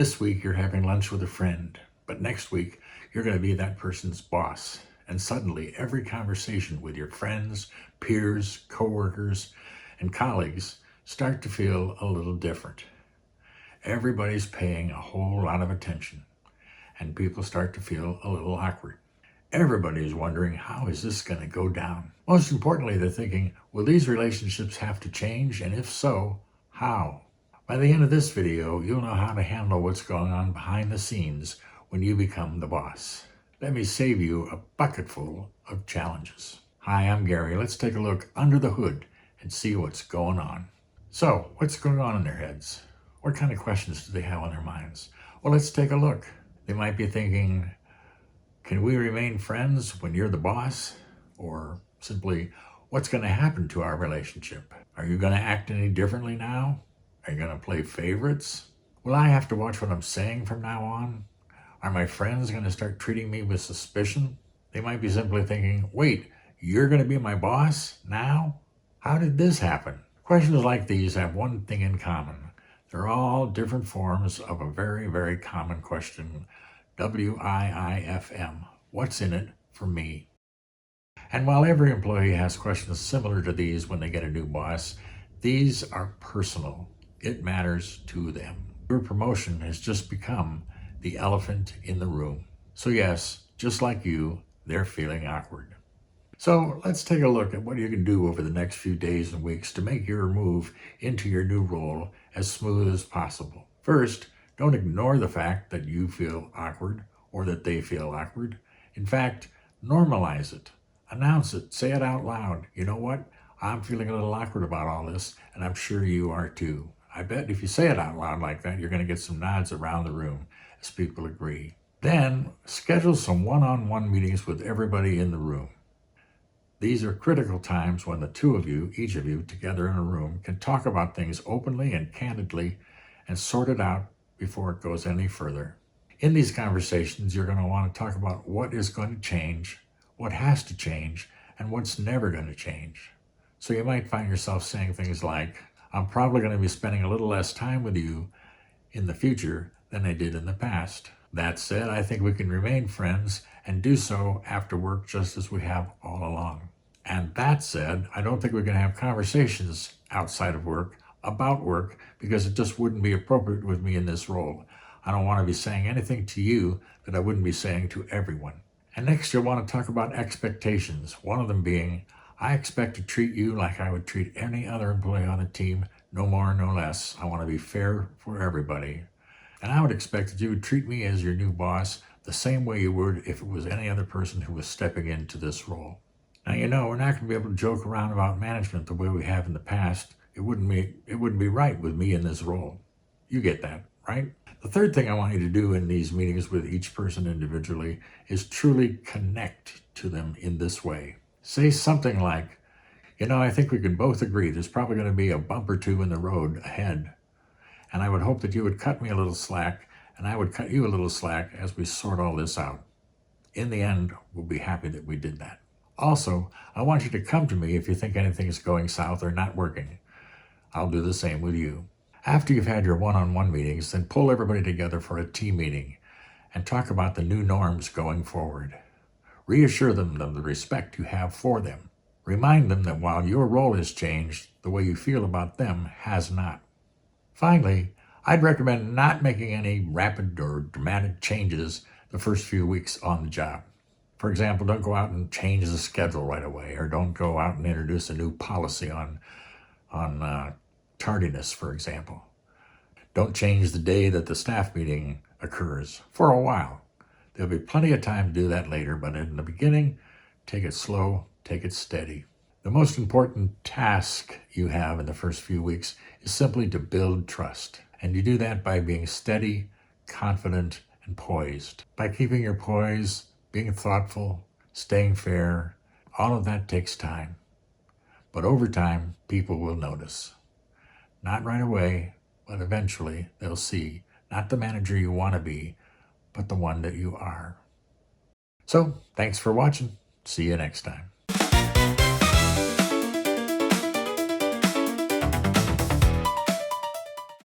This week you're having lunch with a friend, but next week you're going to be that person's boss. And suddenly every conversation with your friends, peers, coworkers, and colleagues start to feel a little different. Everybody's paying a whole lot of attention, and people start to feel a little awkward. Everybody's wondering, how is this going to go down? Most importantly, they're thinking, will these relationships have to change? And if so, how? By the end of this video, you'll know how to handle what's going on behind the scenes when you become the boss. Let me save you a bucketful of challenges. Hi, I'm Gary. Let's take a look under the hood and see what's going on. So, what's going on in their heads? What kind of questions do they have on their minds? Well, let's take a look. They might be thinking, can we remain friends when you're the boss? Or simply, what's going to happen to our relationship? Are you going to act any differently now? Are you going to play favorites? Will I have to watch what I'm saying from now on? Are my friends going to start treating me with suspicion? They might be simply thinking, wait, you're going to be my boss now? How did this happen? Questions like these have one thing in common. They're all different forms of a very, very common question. WIIFM. What's in it for me? And while every employee has questions similar to these when they get a new boss, these are personal. It matters to them. Your promotion has just become the elephant in the room. So yes, just like you, they're feeling awkward. So let's take a look at what you can do over the next few days and weeks to make your move into your new role as smooth as possible. First, don't ignore the fact that you feel awkward or that they feel awkward. In fact, normalize it. Announce it. Say it out loud. You know what? I'm feeling a little awkward about all this, and I'm sure you are too. I bet if you say it out loud like that, you're going to get some nods around the room as people agree. Then schedule some one-on-one meetings with everybody in the room. These are critical times when the two of you, each of you, together in a room, can talk about things openly and candidly and sort it out before it goes any further. In these conversations, you're going to want to talk about what is going to change, what has to change, and what's never going to change. So you might find yourself saying things like, I'm probably going to be spending a little less time with you in the future than I did in the past. That said, I think we can remain friends and do so after work just as we have all along. And that said, I don't think we can have conversations outside of work about work because it just wouldn't be appropriate with me in this role. I don't want to be saying anything to you that I wouldn't be saying to everyone. And next you'll want to talk about expectations, one of them being, I expect to treat you like I would treat any other employee on the team, no more, no less. I want to be fair for everybody. And I would expect that you would treat me as your new boss the same way you would if it was any other person who was stepping into this role. Now, you know, we're not going to be able to joke around about management the way we have in the past. It wouldn't be right with me in this role. You get that, right? The third thing I want you to do in these meetings with each person individually is truly connect to them in this way. Say something like, you know, I think we can both agree there's probably going to be a bump or two in the road ahead. And I would hope that you would cut me a little slack and I would cut you a little slack as we sort all this out. In the end, we'll be happy that we did that. Also, I want you to come to me if you think anything is going south or not working. I'll do the same with you. After you've had your one-on-one meetings, then pull everybody together for a team meeting and talk about the new norms going forward. Reassure them of the respect you have for them. Remind them that while your role has changed, the way you feel about them has not. Finally, I'd recommend not making any rapid or dramatic changes the first few weeks on the job. For example, don't go out and change the schedule right away, or don't go out and introduce a new policy on tardiness, for example. Don't change the day that the staff meeting occurs for a while. There'll be plenty of time to do that later, but in the beginning, take it slow, take it steady. The most important task you have in the first few weeks is simply to build trust. And you do that by being steady, confident, and poised. By keeping your poise, being thoughtful, staying fair, all of that takes time. But over time, people will notice. Not right away, but eventually they'll see not the manager you want to be, but the one that you are. So, thanks for watching. See you next time.